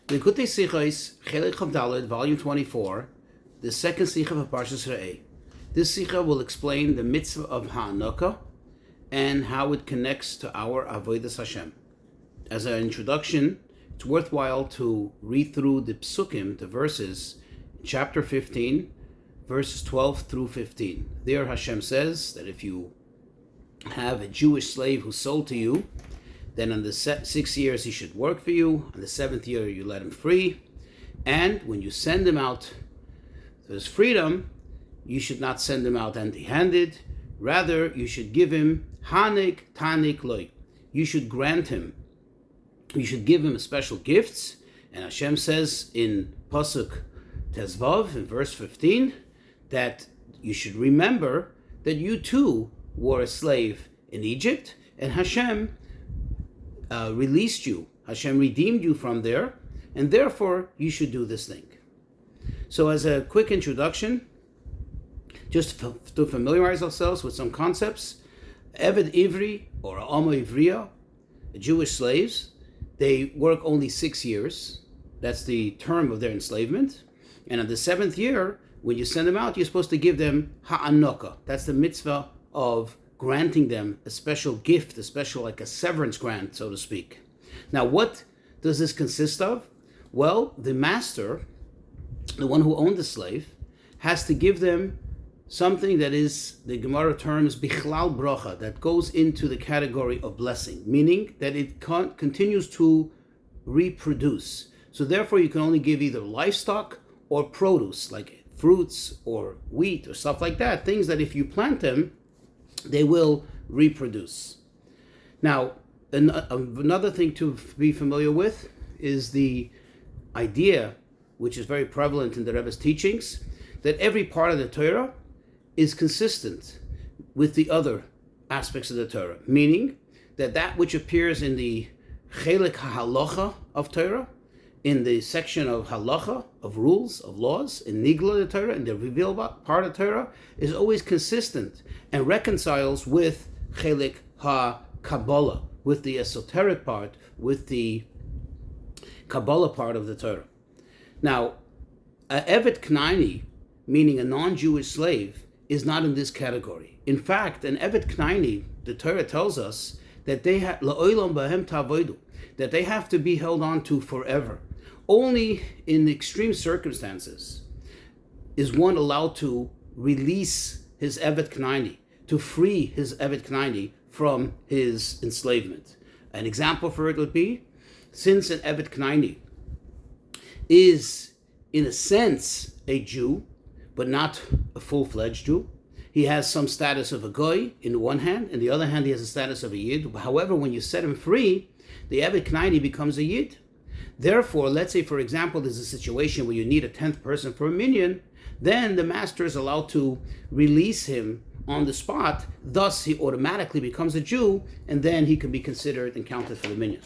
Likkutei Sichos, Chelik Chavdalad, volume 24, the second Sicha of Parshas Re'eh. This Sicha will explain the mitzvah of Ha'anaka and how it connects to our Avodas Hashem. As an introduction, it's worthwhile to read through the psukim, the verses, chapter 15, verses 12 through 15. There Hashem says that if you have a Jewish slave who's sold to you, then on the 6 years he should work for you. On the 7th year you let him free. And when you send him out to his freedom, you should not send him out empty-handed. Rather, you should give him hanik tanik loy. You should grant him. You should give him special gifts. And Hashem says in Pasuk Tezvav, in verse 15, that you should remember that you too were a slave in Egypt, and Hashem released you. Hashem redeemed you from there, and therefore you should do this thing. So as a quick introduction, just to familiarize ourselves with some concepts, Eved Ivri or Amo Ivriya, Jewish slaves, they work only 6 years. That's the term of their enslavement. And on the 7th year, when you send them out, you're supposed to give them ha'anaka. That's the mitzvah of granting them a special gift, a special, like a severance grant, so to speak. Now, what does this consist of? Well, the master, the one who owned the slave, has to give them something that is, the Gemara terms, bichlal bracha, that goes into the category of blessing, meaning that it continues to reproduce. So therefore, you can only give either livestock or produce, like fruits or wheat or stuff like that, things that if you plant them, they will reproduce. Now, another thing to be familiar with is the idea, which is very prevalent in the Rebbe's teachings, that every part of the Torah is consistent with the other aspects of the Torah, meaning that that which appears in the Chelik HaHalacha of Torah, in the section of halacha, of rules, of laws, in Nigla the Torah, in the revealed part of Torah, is always consistent and reconciles with Chelik HaKabbalah, with the esoteric part, with the Kabbalah part of the Torah. Now, a Evet Knaini, meaning a non-Jewish slave, is not in this category. In fact, an Evet Knaini, the Torah tells us that they have la'olam bahem ta'avodu, that they have to be held on to forever. Only in extreme circumstances is one allowed to release his Evet Knaini, to free his Evet Knaini from his enslavement. An example for it would be, since an Evet Knaini is, in a sense, a Jew, but not a full-fledged Jew. He has some status of a goy in one hand, and the other hand he has a status of a yid. However, when you set him free, the Evet Knaini becomes a yid. Therefore, let's say, for example, there's a situation where you need a 10th person for a minyan, then the master is allowed to release him on the spot. Thus, he automatically becomes a Jew, and then he can be considered and counted for the minyan.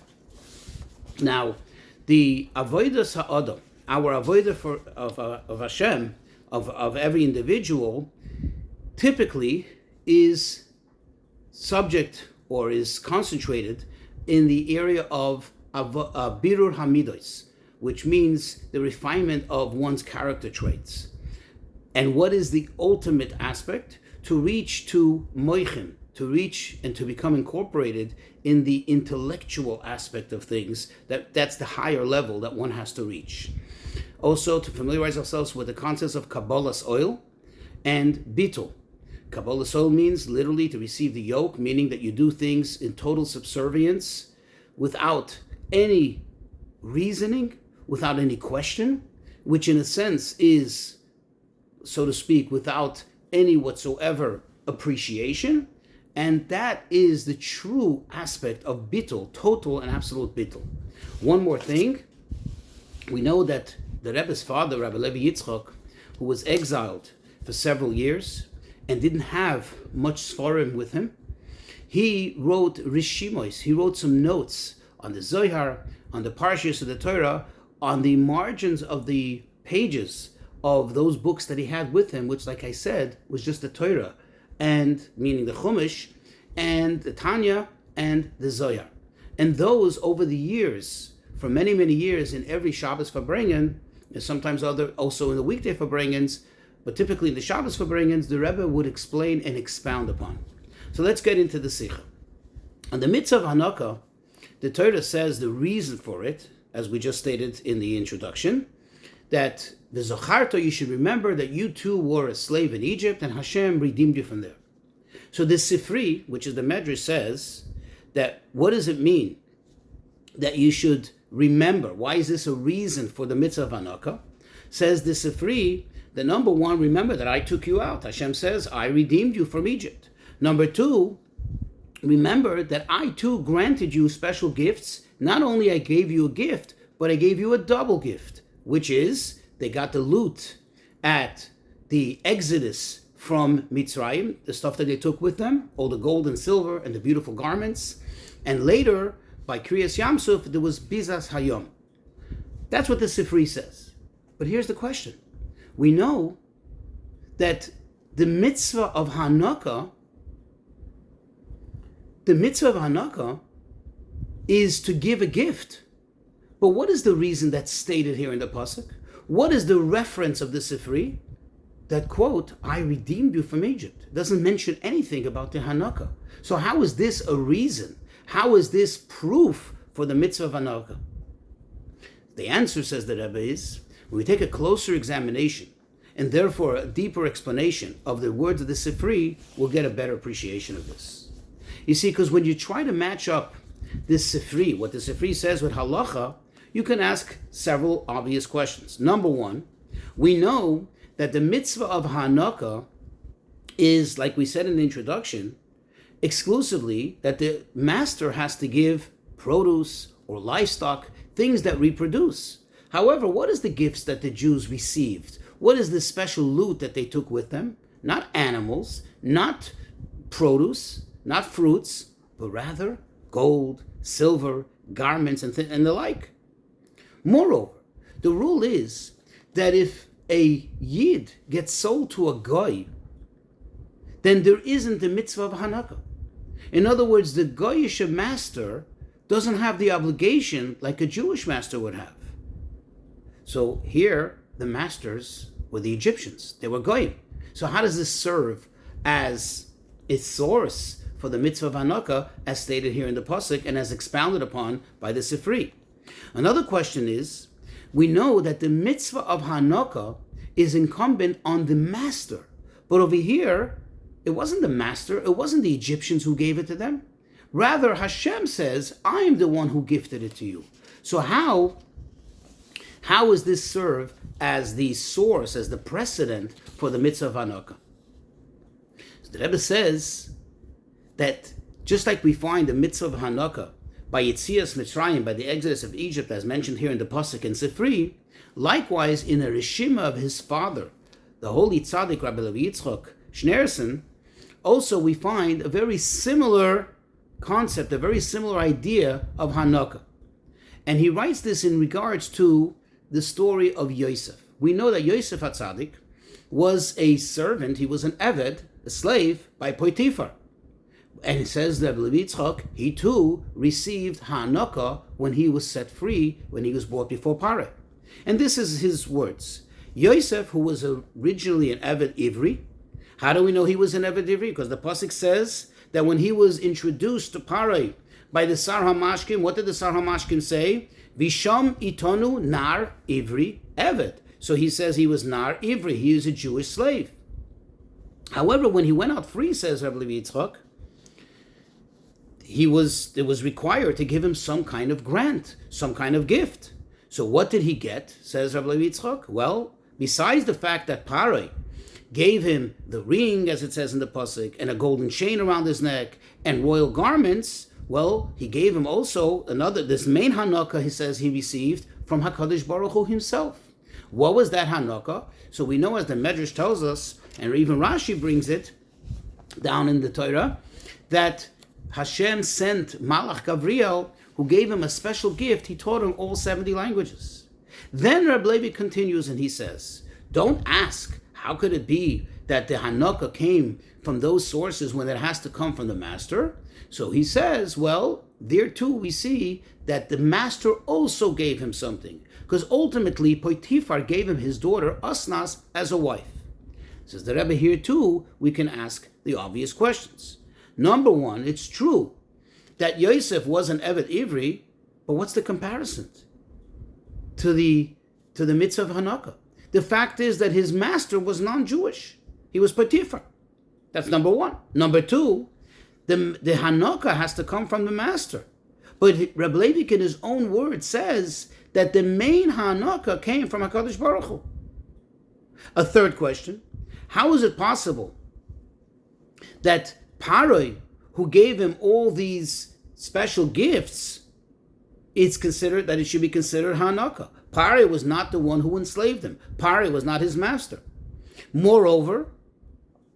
Now, the avodas ha'adam, our avodah of Hashem, of every individual, typically is subject or is concentrated in the area of birur hamidos, which means the refinement of one's character traits. And what is the ultimate aspect? To reach to moichin, to reach and to become incorporated in the intellectual aspect of things. That's the higher level that one has to reach. Also, to familiarize ourselves with the concepts of Kabbalah's oil and bitul. Kabbalah's oil means literally to receive the yoke, meaning that you do things in total subservience without any reasoning, without any question, which in a sense is, so to speak, without any whatsoever appreciation. And that is the true aspect of bitul, total and absolute bitul. One more thing, we know that the Rebbe's father, Rabbi Levi Yitzchak, who was exiled for several years and didn't have much svarim with him, he wrote rishimos, he wrote some notes on the Zohar, on the Parshas of the Torah, on the margins of the pages of those books that he had with him, which, like I said, was just the Torah, and meaning the Chumash, and the Tanya, and the Zohar. And those, over the years, for many, many years in every Shabbos Farbrengen, and sometimes also in the weekday Farbrengens, but typically in the Shabbos Farbrengens, the Rebbe would explain and expound upon. So let's get into the Sicha. On the mitzvah of Hanukkah, the Torah says the reason for it, as we just stated in the introduction, that the Zocharto, you should remember that you too were a slave in Egypt and Hashem redeemed you from there. So the Sifri, which is the Medrash, says that what does it mean that you should remember? Why is this a reason for the mitzvah of Hanukkah? Says the Sifri, the number one, remember that I took you out. Hashem says, I redeemed you from Egypt. Number two, remember that I too granted you special gifts. Not only I gave you a gift, but I gave you a double gift, which is they got the loot at the Exodus from Mitzrayim, the stuff that they took with them, all the gold and silver and the beautiful garments. And later, by Kriyas Yamsuf, there was Bizas Hayom. That's what the Sifri says. But here's the question. We know that the mitzvah of Hanukkah is to give a gift. But what is the reason that's stated here in the Pasuk? What is the reference of the Sifri? That quote, I redeemed you from Egypt. It doesn't mention anything about the Hanukkah. So how is this a reason? How is this proof for the mitzvah of Hanukkah? The answer, says the Rebbe, is when we take a closer examination and therefore a deeper explanation of the words of the Sifri, we'll get a better appreciation of this. You see, because when you try to match up this Sifri, what the Sifri says with halacha, you can ask several obvious questions. Number one, we know that the mitzvah of Hanukkah is, like we said in the introduction, exclusively that the master has to give produce or livestock, things that reproduce. However, what is the gifts that the Jews received? What is the special loot that they took with them? Not animals, not produce, not fruits, but rather gold, silver, garments, and the like. Moreover, the rule is that if a Yid gets sold to a Goy, then there isn't the mitzvah of Hanukkah. In other words, the Goyish master doesn't have the obligation like a Jewish master would have. So here, the masters were the Egyptians. They were Goyim. So how does this serve as a source for the mitzvah of Hanukkah, as stated here in the Pasuk and as expounded upon by the Sifri? Another question is, we know that the mitzvah of Hanukkah is incumbent on the master. But over here, it wasn't the master, it wasn't the Egyptians who gave it to them. Rather, Hashem says, I am the one who gifted it to you. So how does this serve as the source, as the precedent for the mitzvah of Hanukkah? So the Rebbe says that just like we find the mitzvah of Hanukkah by Yetzias Mitzrayim, by the exodus of Egypt, as mentioned here in the Pasuk and Sifri, likewise in a Rishima of his father, the holy tzaddik Rabbi Yitzchak Schneerson, also we find a very similar concept, a very similar idea of Hanukkah. And he writes this in regards to the story of Yosef. We know that Yosef HaTzadik was a servant, he was an Eved, a slave, by Potiphar. And it says that Rabbi Yitzchak, he too received Hanukkah when he was set free, when he was brought before Parah. And this is his words. Yosef, who was originally an Eved Ivri, how do we know he was an Eved Ivri? Because the Pasuk says that when he was introduced to Parah by the Sar HaMashkim, what did the Sar HaMashkim say? Visham itonu nar Ivri Eved. So he says he was nar Ivri, he is a Jewish slave. However, when he went out free, says Rabbi Yitzchak, it was required to give him some kind of grant, some kind of gift. So what did he get, says Rabbi Yitzchak? Well, besides the fact that Parah gave him the ring, as it says in the Pasuk, and a golden chain around his neck, and royal garments, well, he gave him also this main Hanukkah, he says he received from HaKadosh Baruch Hu himself. What was that Hanukkah? So we know, as the Medrash tells us, and even Rashi brings it down in the Torah, that Hashem sent Malach Gavriel, who gave him a special gift. He taught him all 70 languages. Then Reb Levi continues and he says, don't ask, how could it be that the Hanukkah came from those sources when it has to come from the master. So he says, well, there too we see that the master also gave him something, because ultimately Potiphar gave him his daughter Asnas as a wife. Says the Rebbe, here too we can ask the obvious questions. Number one, it's true that Yosef was an Evet Ivri, but what's the comparison to the mitzvah of Hanukkah? The fact is that his master was non-Jewish. He was Potiphar. That's number one. Number two, the Hanukkah has to come from the master. But Rabbi Leivik, in his own words, says that the main Hanukkah came from HaKadosh Baruch Hu. A third question, how is it possible that Paroi, who gave him all these special gifts, it's considered that it should be considered Hanukkah? Paroi was not the one who enslaved him. Paroi was not his master. Moreover,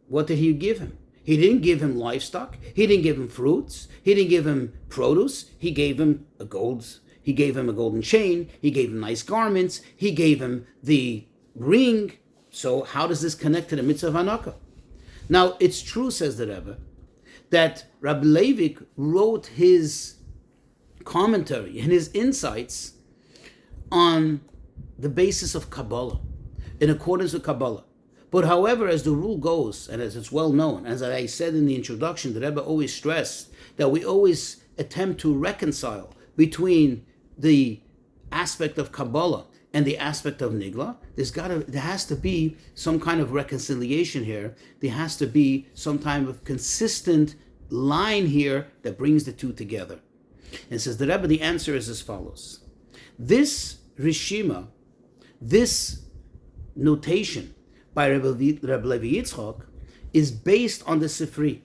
what did he give him? He didn't give him livestock. He didn't give him fruits. He didn't give him produce. He gave him a golden chain. He gave him nice garments. He gave him the ring. So how does this connect to the mitzvah of Hanukkah? Now, it's true, says the Rebbe, that Rabbi Leivik wrote his commentary and his insights on the basis of Kabbalah, in accordance with Kabbalah. But however, as the rule goes, and as it's well known, as I said in the introduction, the Rebbe always stressed that we always attempt to reconcile between the aspect of Kabbalah and the aspect of Nigla. There has to be some kind of reconciliation here. There has to be some kind of consistent line here that brings the two together. And says the Rebbe, the answer is as follows. This Rishima, this notation by Rabbi Levi Yitzchak is based on the Sifri.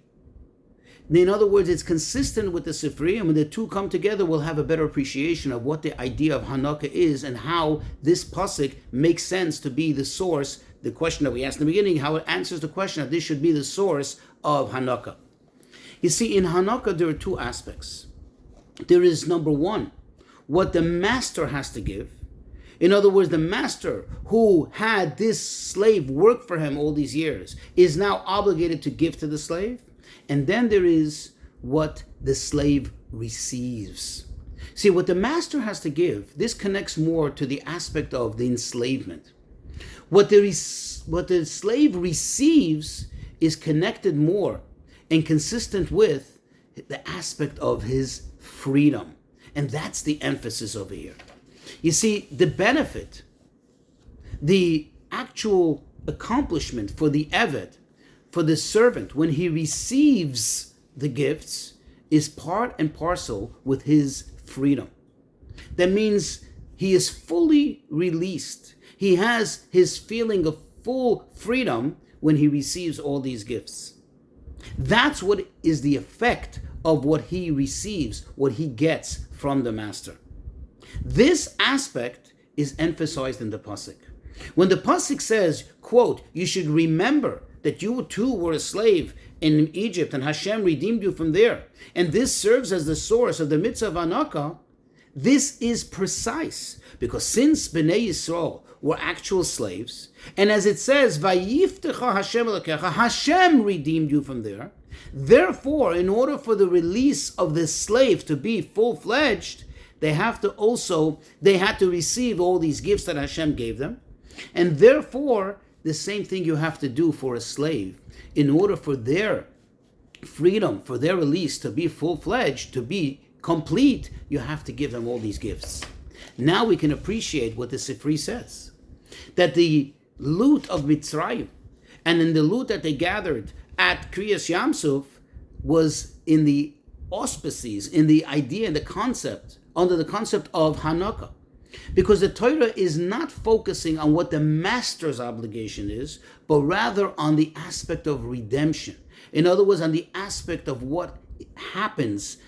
In other words, it's consistent with the Sifri, and when the two come together, we'll have a better appreciation of what the idea of Hanukkah is and how this pasuk makes sense to be the source, the question that we asked in the beginning, how it answers the question that this should be the source of Hanukkah. You see, in Hanukkah, there are two aspects. There is, number one, what the master has to give. In other words, the master who had this slave work for him all these years is now obligated to give to the slave. And then there is what the slave receives. See, what the master has to give, this connects more to the aspect of the enslavement. What the slave receives is connected more and consistent with the aspect of his freedom. And that's the emphasis over here. You see, the benefit, the actual accomplishment for the Eved, for the servant, when he receives the gifts, is part and parcel with his freedom. That means he is fully released. He has his feeling of full freedom when he receives all these gifts. That's what is the effect of what he receives, what he gets from the master. This aspect is emphasized in the pasuk. When the pasuk says, quote, you should remember that you too were a slave in Egypt and Hashem redeemed you from there, and this serves as the source of the mitzvah of Hanukkah, this is precise, because since Bnei Yisrael were actual slaves, and as it says, Vayiftecha Hashem Elokecha, Hashem redeemed you from there, therefore, in order for the release of the slave to be full-fledged, they had to receive all these gifts that Hashem gave them. And therefore, the same thing you have to do for a slave. In order for their freedom, for their release to be full-fledged, to be complete, you have to give them all these gifts. Now we can appreciate what the Sifri says. That the loot of Mitzrayim, and in the loot that they gathered at Kriyas Yamsuf, was in the auspices, in the idea, in the concept, under the concept of Hanukkah. Because the Torah is not focusing on what the master's obligation is, but rather on the aspect of redemption. In other words, on the aspect of what happens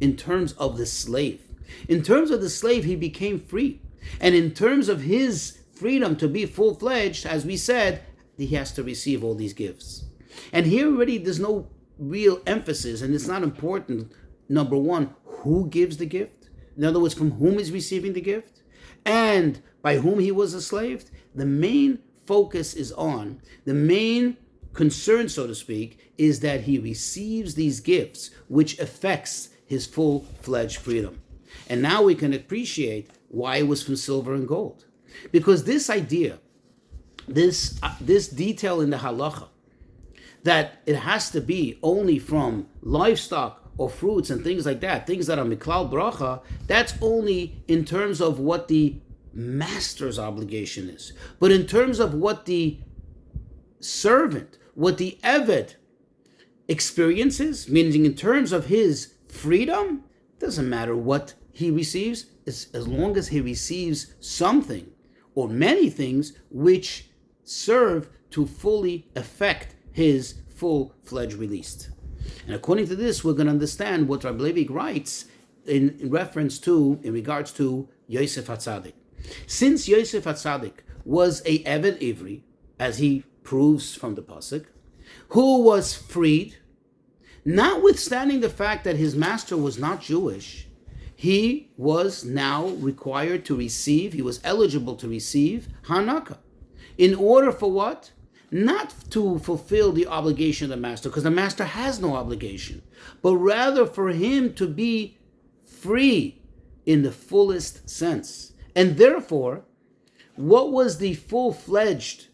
in terms of the slave. In terms of the slave, he became free. And in terms of his freedom to be full-fledged, as we said, he has to receive all these gifts. And here already there's no real emphasis, and it's not important, number one, who gives the gift. In other words, from whom is receiving the gift, and by whom he was enslaved. The main focus is on, the main concern, so to speak, is that he receives these gifts, which affects his full-fledged freedom. And now we can appreciate why it was from silver and gold. Because this idea, this detail in the halacha, that it has to be only from livestock or fruits and things like that, things that are miklal bracha, that's only in terms of what the master's obligation is. But in terms of what the servant, what the eved experiences, meaning in terms of his freedom, doesn't matter what he receives, as long as he receives something or many things which serve to fully affect his full-fledged release. And according to this, we're going to understand what Rabbi Levi writes in regards to Yosef HaTzadik. Since Yosef HaTzadik was a Eved Ivri, as he proves from the pasuk, who was freed, notwithstanding the fact that his master was not Jewish, he was now required to receive, he was eligible to receive Hanaka. In order for what? Not to fulfill the obligation of the master, because the master has no obligation, but rather for him to be free in the fullest sense. And therefore, what was the full-fledged,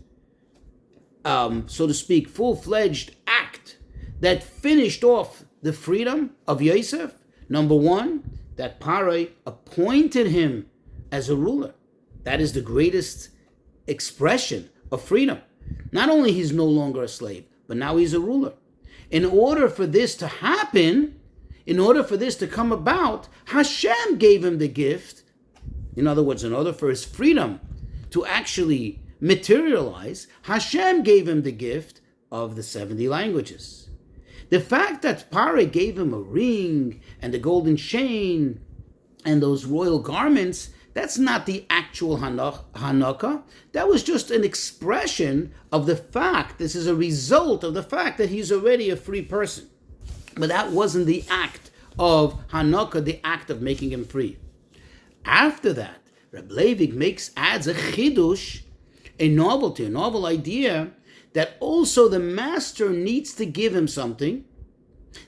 so to speak, full-fledged act that finished off the freedom of Yosef? Number one, that Parai appointed him as a ruler. That is the greatest expression of freedom. Not only he's no longer a slave, but now he's a ruler. In order for this to happen, in order for this to come about, Hashem gave him the gift. In other words, in order for his freedom to actually materialize, Hashem gave him the gift of the 70 languages. The fact that Parai gave him a ring and a golden chain and those royal garments, that's not the actual Hanukkah. That was just an expression of the fact, this is a result of the fact that he's already a free person. But that wasn't the act of Hanukkah, the act of making him free. After that, Reb Levi adds a chidush, a novelty, a novel idea, that also the master needs to give him something,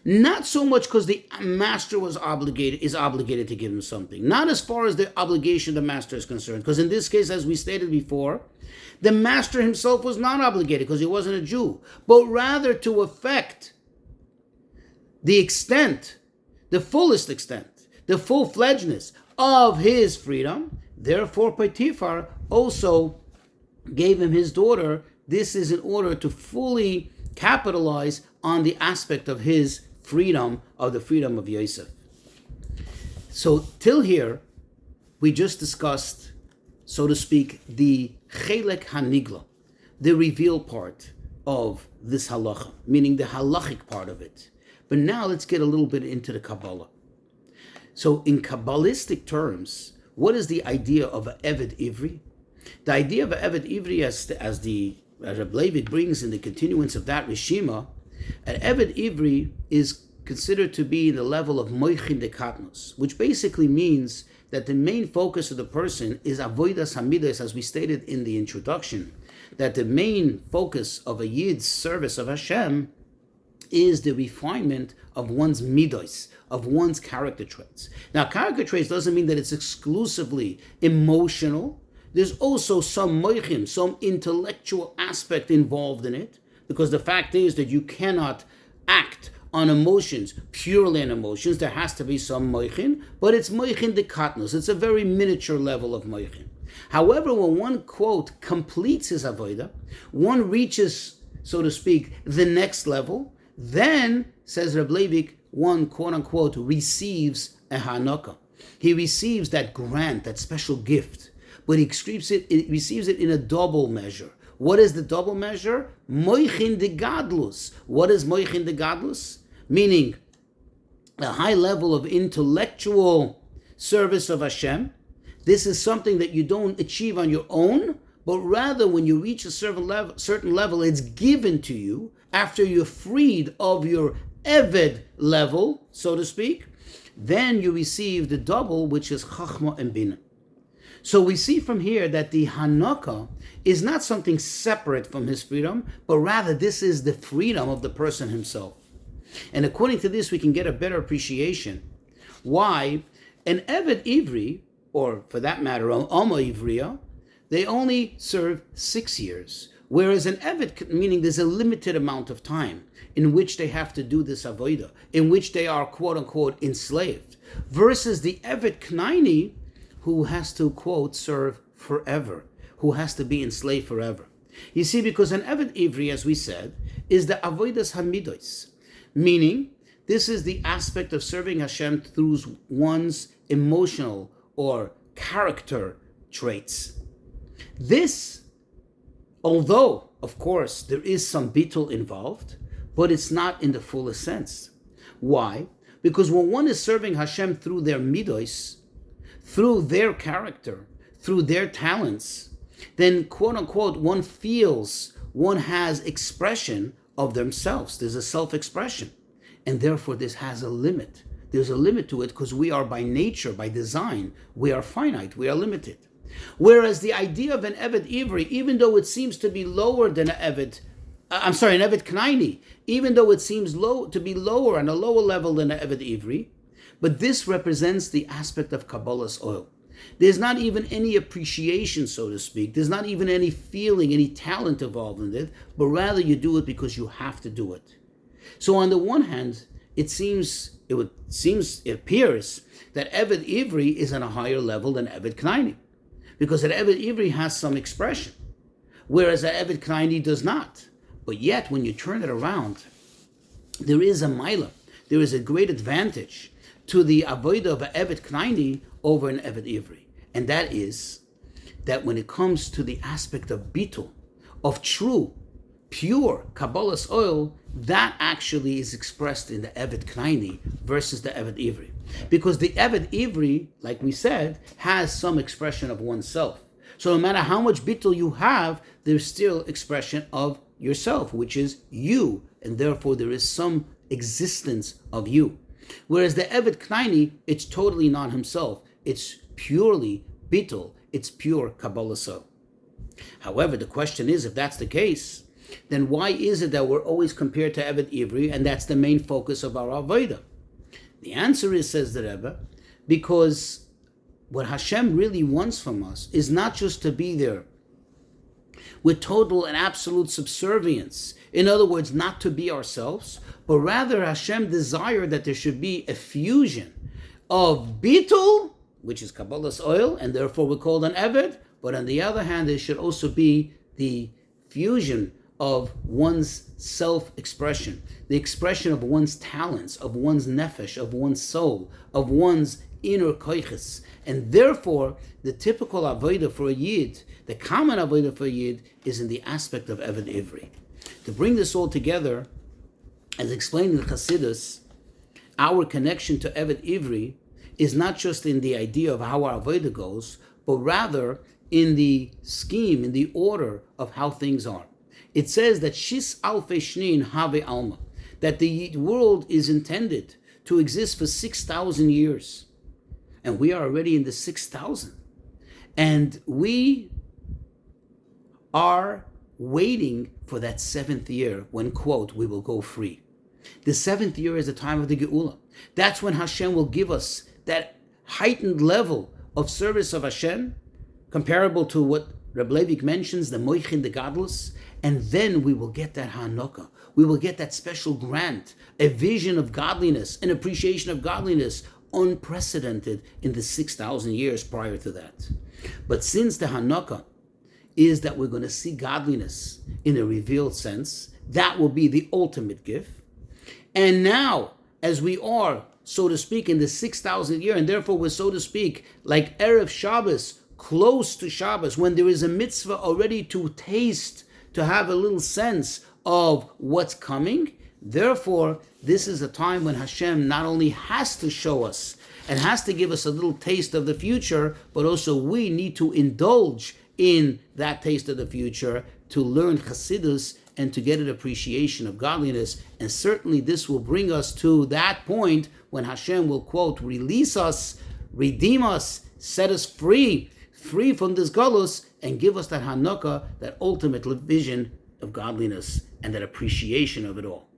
not so much because the master is obligated to give him something, not as far as the obligation of the master is concerned, because in this case, as we stated before, the master himself was not obligated because he wasn't a Jew, but rather to affect the extent, the fullest extent, the full-fledgedness of his freedom. Therefore, Potiphar also gave him his daughter. This is in order to fully capitalize on the aspect of his freedom, of the freedom of Yosef. So till here, we just discussed, so to speak, the chelek hanigla, the reveal part of this halacha, meaning the halachic part of it. But now let's get a little bit into the Kabbalah. So in Kabbalistic terms, what is the idea of an Eved Ivri? The idea of an Eved Ivri, as the Rabbi Levi brings in the continuance of that Rishima, an Eved Ivri is considered to be in the level of Moichin de Katnos, which basically means that the main focus of the person is Avodas Hamidas, as we stated in the introduction, that the main focus of a Yid's service of Hashem is the refinement of one's midos, of one's character traits. Now, character traits doesn't mean that it's exclusively emotional. There's also some moichin, some intellectual aspect involved in it, because the fact is that you cannot act on emotions, purely on emotions. There has to be some moichin, but it's moichin de katnos. It's a very miniature level of moichin. However, when one, quote, completes his avodah, one reaches, so to speak, the next level, then, says Reb Levi, one, quote unquote, receives a Hanukkah. He receives that grant, that special gift, but he receives it in a double measure. What is the double measure? Moichin de Gadlus. What is Moichin de Gadlus? Meaning a high level of intellectual service of Hashem. This is something that you don't achieve on your own, but rather when you reach a certain level, it's given to you after you're freed of your Eved level, so to speak. Then you receive the double, which is Chachma and Bina. So we see from here that the Hanukkah is not something separate from his freedom, but rather this is the freedom of the person himself. And according to this, we can get a better appreciation why an Eved Ivri, or for that matter, Alma Ivriya, they only serve 6 years. Whereas an Eved, meaning there's a limited amount of time in which they have to do this avodah, in which they are quote unquote enslaved, versus the Eved Knaini, who has to quote serve forever, who has to be enslaved forever. You see, because an Eved Ivri, as we said, is the avodas hamidos, meaning this is the aspect of serving Hashem through one's emotional or character traits. This, although, of course, there is some bittul involved, but it's not in the fullest sense. Why? Because when one is serving Hashem through their midos, through their character, through their talents, then quote unquote, one feels one has expression of themselves. There's a self-expression. And therefore this has a limit. There's a limit to it because we are by nature, by design, we are finite, we are limited. Whereas the idea of an Eved Ivri, even though it seems to be lower than an Eved Knaini, even though it seems to be lower on a lower level than an Eved Ivri, but this represents the aspect of Kabbalah's oil. There's not even any appreciation, so to speak. There's not even any feeling, any talent involved in it, but rather you do it because you have to do it. So on the one hand, it appears that Eved Ivri is on a higher level than Eved Knaini, because an Eved Ivri has some expression, whereas an Eved Knaini does not. But yet, when you turn it around, there is a maila, there is a great advantage to the avodah of an Eved Knaini over an Eved Ivri, and that is that when it comes to the aspect of bitul, of true, pure Kabbalah's oil, that actually is expressed in the Eved Knaini versus the Eved Ivri. Because the Eved Ivri, like we said, has some expression of oneself. So no matter how much bittul you have, there's still expression of yourself, which is you, and therefore there is some existence of you. Whereas the Eved Knaini, it's totally not himself. It's purely bittul. It's pure Kabbalah's oil. However, the question is, if that's the case, then why is it that we're always compared to Eved Ivri, and that's the main focus of our avodah? The answer is, says the Rebbe, because what Hashem really wants from us is not just to be there with total and absolute subservience. In other words, not to be ourselves, but rather Hashem desired that there should be a fusion of bitul, which is Kabbalah's oil, and therefore we're called an Eved, but on the other hand, there should also be the fusion of one's self-expression, the expression of one's talents, of one's nefesh, of one's soul, of one's inner koiches. And therefore, the typical avodah for a yid, the common avodah for a yid, is in the aspect of Eved Ivri. To bring this all together, as explained in Chassidus, our connection to Eved Ivri is not just in the idea of how our avodah goes, but rather in the scheme, in the order of how things are. It says that Shis Alfei Shnin Have Alma, that the world is intended to exist for 6,000 years. And we are already in the 6,000. And we are waiting for that 7th year when, quote, we will go free. The 7th year is the time of the Geula. That's when Hashem will give us that heightened level of service of Hashem, comparable to what Reb Levik mentions, the Moichin, the Gadlus, and then we will get that Hanukkah. We will get that special grant, a vision of godliness, an appreciation of godliness, unprecedented in the 6,000 years prior to that. But since the Hanukkah is that we're going to see godliness in a revealed sense, that will be the ultimate gift. And now, as we are, so to speak, in the 6,000th year, and therefore we're, so to speak, like Erev Shabbos, close to Shabbos, when there is a mitzvah already to taste, to have a little sense of what's coming. Therefore, this is a time when Hashem not only has to show us and has to give us a little taste of the future, but also we need to indulge in that taste of the future to learn Chassidus and to get an appreciation of godliness. And certainly this will bring us to that point when Hashem will, quote, release us, redeem us, set us free free from this galus, and give us that Hanukkah, that ultimate vision of godliness and that appreciation of it all.